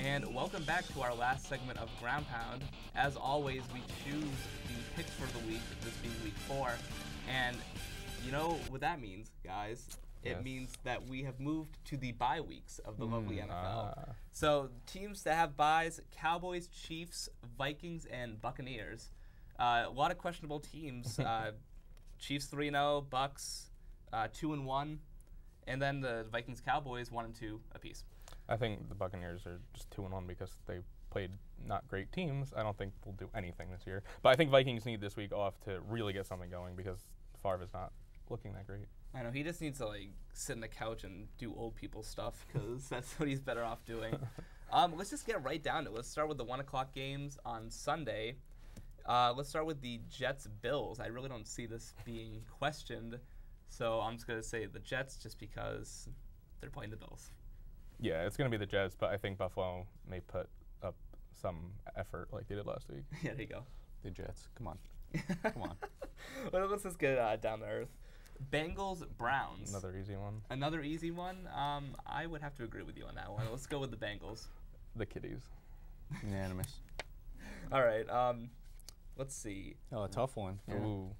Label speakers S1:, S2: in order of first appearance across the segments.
S1: And welcome back to our last segment of Ground Pound. As always, we choose the picks for the week, this being week 4. And you know what that means, guys? It
S2: Yes.
S1: means that we have moved to the bye weeks of the lovely NFL. So teams that have byes, Cowboys, Chiefs, Vikings, and Buccaneers. A lot of questionable teams. Chiefs 3-0, Bucks 2-1, and then the Vikings, Cowboys 1-2 apiece.
S2: I think the Buccaneers are just 2-1 because they played not great teams. I don't think they'll do anything this year. But I think Vikings need this week off to really get something going because Favre is not looking that great.
S1: I know, he just needs to like sit on the couch and do old people stuff because that's what he's better off doing. Let's just get right down to it. Let's start with the 1 o'clock games on Sunday. Let's start with the Jets-Bills. I really don't see this being questioned, so I'm just going to say the Jets just because they're playing the Bills.
S2: Yeah, it's going to be the Jets, but I think Buffalo may put up some effort like they did last week.
S1: Yeah, there you go.
S3: The Jets. Come on. Come on.
S1: Well, let's just get down to earth. Bengals-Browns.
S2: Another easy one.
S1: Another easy one? I would have to agree with you on that one. Let's go with the Bengals.
S2: The Kitties.
S3: Unanimous.
S1: All right. Let's see.
S3: Oh, a tough one. Yeah.
S2: Ooh.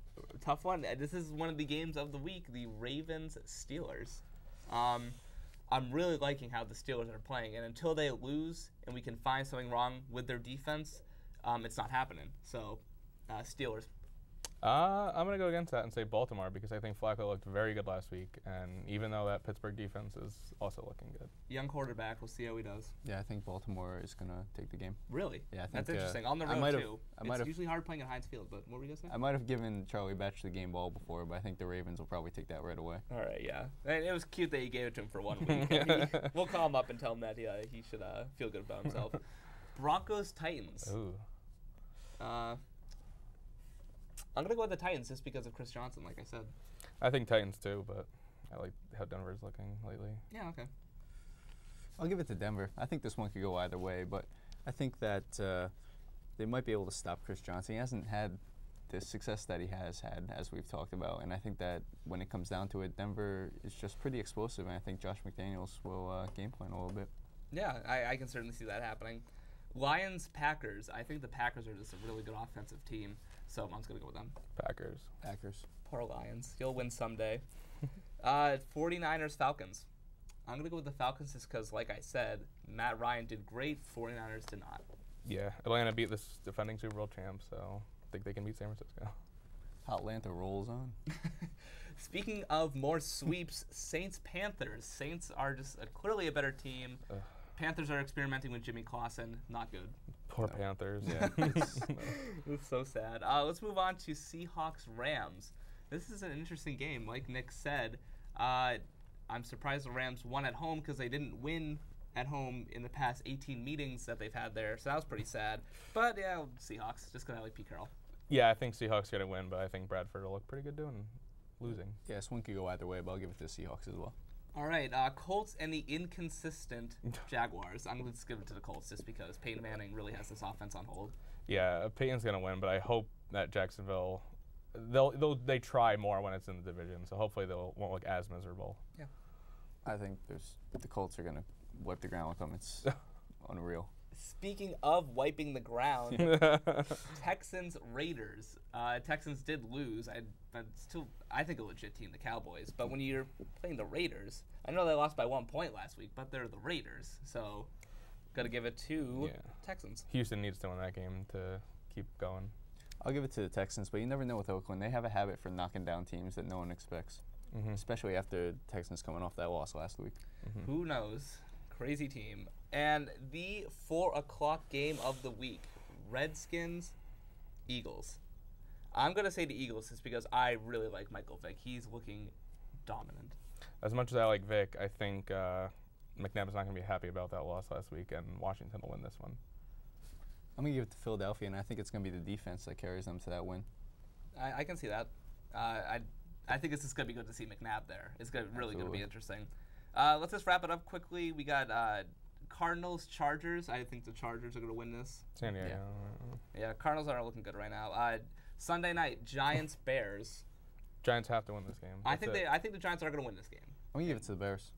S1: Tough one. This is one of the games of the week, the Ravens-Steelers. I'm really liking how the Steelers are playing, and until they lose and we can find something wrong with their defense, it's not happening. So, Steelers.
S2: I'm going to go against that and say Baltimore because I think Flacco looked very good last week, and even though that Pittsburgh defense is also looking good.
S1: Young quarterback. We'll see how he does.
S3: Yeah, I think Baltimore is going to take the game.
S1: Really?
S3: Yeah, I think
S1: That's interesting. On the road, too. It's usually hard playing at Heinz Field, but what were you going to say?
S3: I might have given Charlie Batch the game ball before, but I think the Ravens will probably take that right away.
S1: All right, yeah. And it was cute that you gave it to him for 1 week. We'll call him up and tell him that he should feel good about himself. Broncos-Titans.
S2: Ooh.
S1: I'm going to go with the Titans just because of Chris Johnson, like I said.
S2: I think Titans too, but I like how Denver's looking lately.
S1: Yeah, okay.
S3: I'll give it to Denver. I think this one could go either way, but I think that they might be able to stop Chris Johnson. He hasn't had the success that he has had, as we've talked about, and I think that when it comes down to it, Denver is just pretty explosive, and I think Josh McDaniels will game plan a little bit.
S1: Yeah, I can certainly see that happening. Lions-Packers. I think the Packers are just a really good offensive team, so I'm just going to go with them.
S3: Packers.
S1: Poor Lions. You'll win someday. 49ers-Falcons. I'm going to go with the Falcons just because, like I said, Matt Ryan did great. 49ers did not.
S2: Yeah, Atlanta beat this defending Super Bowl champ, so I think they can beat San Francisco.
S3: Atlanta rolls on.
S1: Speaking of more sweeps, Saints-Panthers. Saints are just clearly a better team. Panthers are experimenting with Jimmy Clausen. Not good.
S2: Poor Panthers.
S3: Yeah.
S1: It's so sad. Let's move on to Seahawks-Rams. This is an interesting game. Like Nick said, I'm surprised the Rams won at home because they didn't win at home in the past 18 meetings that they've had there. So that was pretty sad. But, yeah, Seahawks, just because I like Pete Carroll.
S2: Yeah, I think Seahawks going to win, but I think Bradford will look pretty good doing losing.
S3: Yeah, this one could go either way, but I'll give it to the Seahawks as well.
S1: All right, Colts and the inconsistent Jaguars. I'm going to give it to the Colts just because Peyton Manning really has this offense on hold.
S2: Yeah, Peyton's going to win, but I hope that Jacksonville, they try more when it's in the division, so hopefully they won't look as miserable.
S1: Yeah.
S3: I think the Colts are going to wipe the ground with them. It's unreal.
S1: Speaking of wiping the ground, Texans-Raiders. Texans did lose. But still, I think a legit team, the Cowboys. But when you're playing the Raiders, I know they lost by 1 point last week, but they're the Raiders. So, got to give it to Texans.
S2: Houston needs to win that game to keep going.
S3: I'll give it to the Texans, but you never know with Oakland. They have a habit for knocking down teams that no one expects, especially after Texans coming off that loss last week.
S1: Who knows? Crazy team. And the 4 o'clock game of the week, Redskins-Eagles. I'm going to say the Eagles just because I really like Michael Vick. He's looking dominant.
S2: As much as I like Vic, I think McNabb's not going to be happy about that loss last week, and Washington will win this one.
S3: I'm going to give it to Philadelphia, and I think it's going to be the defense that carries them to that win.
S1: I can see that. I think it's just going to be good to see McNabb there. It's really going to be interesting. Let's just wrap it up quickly. We got Cardinals-Chargers. I think the Chargers are going to win this.
S2: San Diego.
S1: Yeah, Cardinals aren't looking good right now. Sunday night, Giants-Bears.
S2: Giants have to win this game.
S1: I think the Giants are going to win this game.
S3: I'm going to give it to the Bears.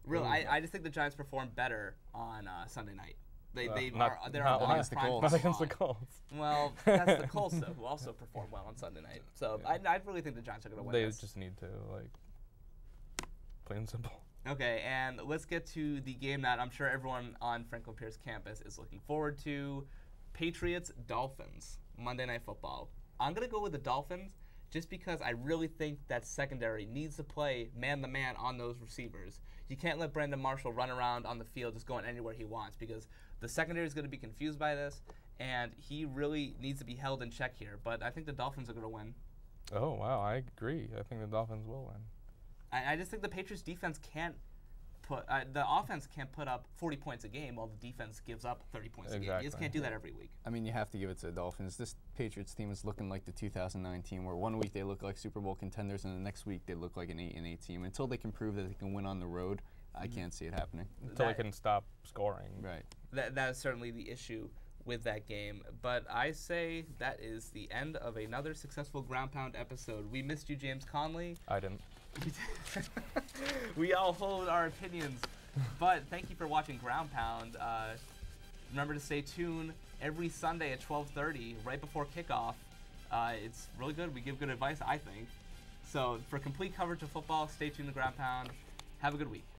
S1: Really, I just think the Giants perform better on Sunday night. They're
S2: not
S1: on
S3: against the
S1: prime
S3: Colts.
S2: Not
S1: time
S2: against the
S1: slot.
S2: Colts.
S1: Well, that's the Colts though, who also performed well on Sunday night. So I really think the Giants are going to win
S2: They
S1: this.
S2: just need to plain and simple.
S1: Okay, and let's get to the game that I'm sure everyone on Franklin Pierce campus is looking forward to. Patriots-Dolphins, Monday Night Football. I'm going to go with the Dolphins just because I really think that secondary needs to play man-to-man on those receivers. You can't let Brandon Marshall run around on the field just going anywhere he wants because the secondary is going to be confused by this, and he really needs to be held in check here. But I think the Dolphins are going to win.
S2: Oh, wow, I agree. I think the Dolphins will win.
S1: I just think the Patriots defense can't the offense can't put up 40 points a game while the defense gives up 30 points a game. You just can't do that every week.
S3: I mean, you have to give it to the Dolphins. This Patriots team is looking like the 2019, where one week they look like Super Bowl contenders, and the next week they look like an 8-8 team. Until they can prove that they can win on the road, I can't see it happening.
S2: Until they can stop scoring.
S3: Right.
S1: That is certainly the issue with that game. But I say that is the end of another successful Ground Pound episode. We missed you, James Conley.
S2: I didn't.
S1: We all hold our opinions. But thank you for watching Ground Pound. Remember to stay tuned every Sunday at 12:30, right before kickoff. It's really good. We give good advice, I think. So for complete coverage of football, stay tuned to Ground Pound. Have a good week.